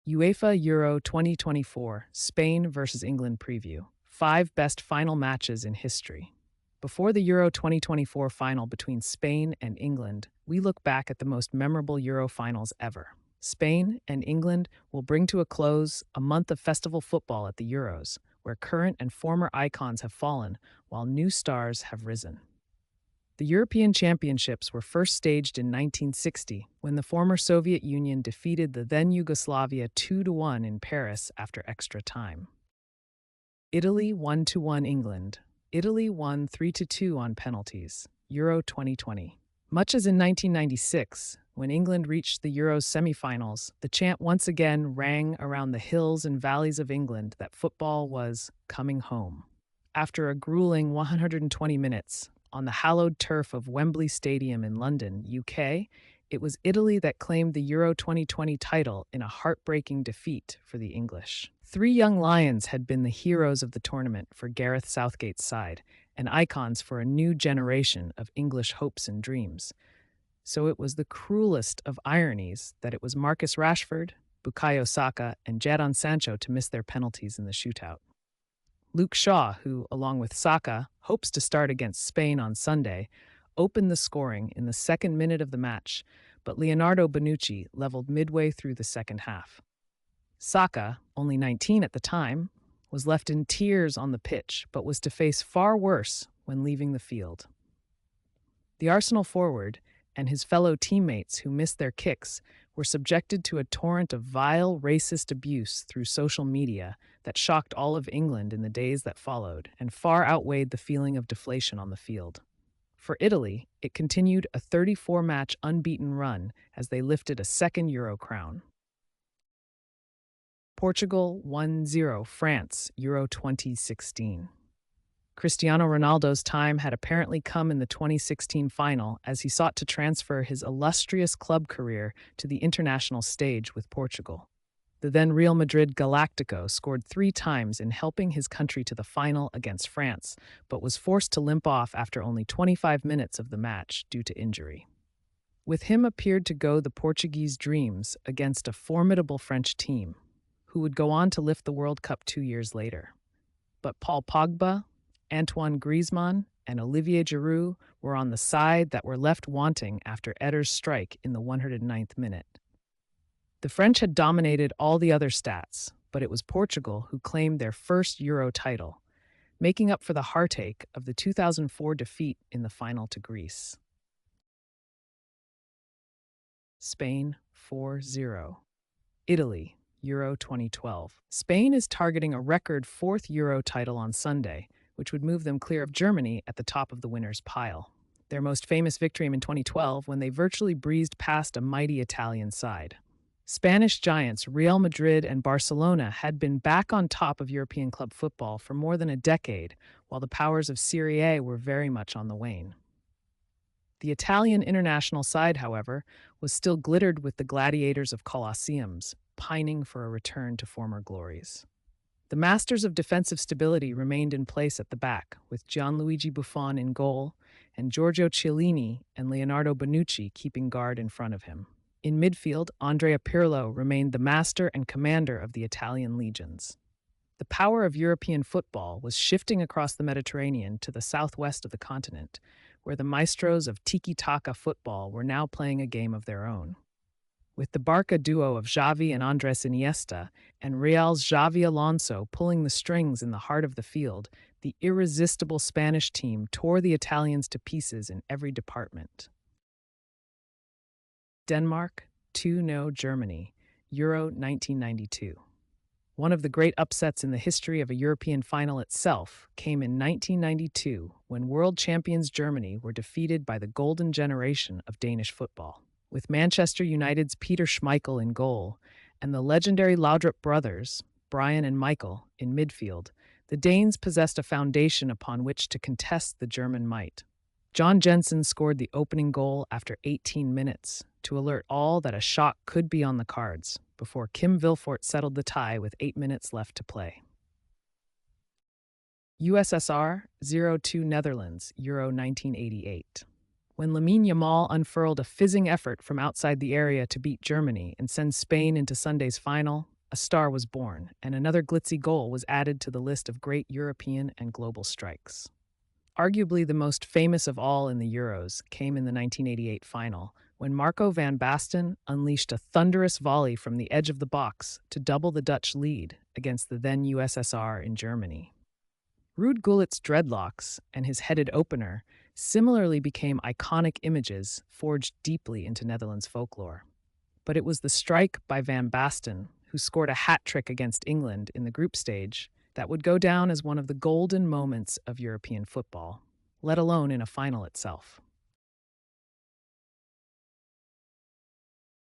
UEFA Euro 2024, Spain versus England preview. 5 best final matches in history. Before the Euro 2024 final between Spain and England, we look back at the most memorable Euro finals ever. Spain and England will bring to a close a month of festival football at the Euros, where current and former icons have fallen while new stars have risen. The European Championships were first staged in 1960 when the former Soviet Union defeated the then Yugoslavia 2-1 in Paris after extra time. Italy 1-1 England. Italy won 3-2 on penalties. Euro 2020. Much as in 1996, when England reached the Euro's semifinals, the chant once again rang around the hills and valleys of England that football was coming home. After a grueling 120 minutes, on the hallowed turf of Wembley Stadium in London, UK, it was Italy that claimed the Euro 2020 title in a heartbreaking defeat for the English. 3 young lions had been the heroes of the tournament for Gareth Southgate's side, and icons for a new generation of English hopes and dreams. So it was the cruelest of ironies that it was Marcus Rashford, Bukayo Saka, and Jadon Sancho to miss their penalties in the shootout. Luke Shaw, who, along with Saka, hopes to start against Spain on Sunday, opened the scoring in the second minute of the match, but Leonardo Bonucci leveled midway through the second half. Saka, only 19 at the time, was left in tears on the pitch, but was to face far worse when leaving the field. The Arsenal forward and his fellow teammates who missed their kicks were subjected to a torrent of vile, racist abuse through social media that shocked all of England in the days that followed and far outweighed the feeling of deflation on the field. For Italy, it continued a 34-match unbeaten run as they lifted a second Euro crown. Portugal 1-0 France, Euro 2016. Cristiano Ronaldo's time had apparently come in the 2016 final as he sought to transfer his illustrious club career to the international stage with Portugal. The then Real Madrid Galactico scored 3 times in helping his country to the final against France, but was forced to limp off after only 25 minutes of the match due to injury. With him appeared to go the Portuguese dreams against a formidable French team, who would go on to lift the World Cup 2 years later. But Paul Pogba, Antoine Griezmann, and Olivier Giroud were on the side that were left wanting after Eder's strike in the 109th minute. The French had dominated all the other stats, but it was Portugal who claimed their first Euro title, making up for the heartache of the 2004 defeat in the final to Greece. Spain 4-0. Italy, Euro 2012. Spain is targeting a record 4th Euro title on Sunday, which would move them clear of Germany at the top of the winners' pile. Their most famous victory in 2012 when they virtually breezed past a mighty Italian side. Spanish giants Real Madrid and Barcelona had been back on top of European club football for more than a decade, while the powers of Serie A were very much on the wane. The Italian international side, however, was still glittered with the gladiators of Colosseums, pining for a return to former glories. The masters of defensive stability remained in place at the back, with Gianluigi Buffon in goal and Giorgio Chiellini and Leonardo Bonucci keeping guard in front of him. In midfield, Andrea Pirlo remained the master and commander of the Italian legions. The power of European football was shifting across the Mediterranean to the southwest of the continent, where the maestros of tiki-taka football were now playing a game of their own. With the Barca duo of Xavi and Andres Iniesta, and Real's Xavi Alonso pulling the strings in the heart of the field, the irresistible Spanish team tore the Italians to pieces in every department. Denmark 2-0 Germany, Euro 1992. One of the great upsets in the history of a European final itself came in 1992 when world champions Germany were defeated by the golden generation of Danish football. With Manchester United's Peter Schmeichel in goal and the legendary Laudrup brothers, Brian and Michael, in midfield, the Danes possessed a foundation upon which to contest the German might. John Jensen scored the opening goal after 18 minutes to alert all that a shock could be on the cards before Kim Vilfort settled the tie with 8 minutes left to play. USSR 0-2 Netherlands, Euro 1988. When Lamine Yamal unfurled a fizzing effort from outside the area to beat Germany and send Spain into Sunday's final, a star was born, and another glitzy goal was added to the list of great European and global strikes. Arguably the most famous of all in the Euros came in the 1988 final, when Marco van Basten unleashed a thunderous volley from the edge of the box to double the Dutch lead against the then USSR in Germany. Ruud Gullit's dreadlocks and his headed opener similarly became iconic images forged deeply into Netherlands folklore. But it was the strike by Van Basten, who scored a hat trick against England in the group stage, that would go down as one of the golden moments of European football, let alone in a final itself.